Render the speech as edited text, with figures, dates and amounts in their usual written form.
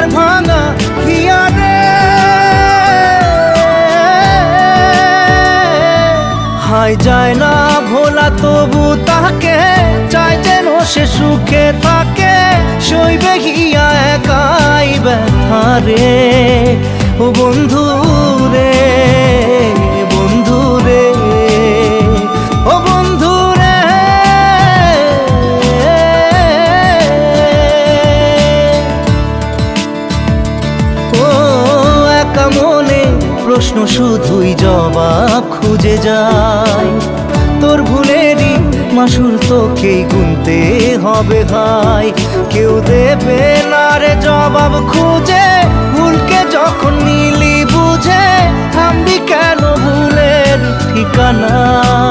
তার ভাঙা হিয়ারে। হায় যায় না ভোলা তবু তাকে, চাই যেন সে সুখে থাকে, সইবে হিয়া একাই ব্যথা রে। ও বন্ধু রে, বন্ধু রে, ও বন্ধু রে। ও একা মনে প্রশ্ন শুধুই জবাব খুঁজে যায়, তোর ভুলেরই মাসুল তোকেই গুনতে হবে ভাই। কেউ দেবে না রে জবাব খুঁজে, ভুলকে যখন নিলি বুঝে, থামবি কেন ভুলের ঠিকানা।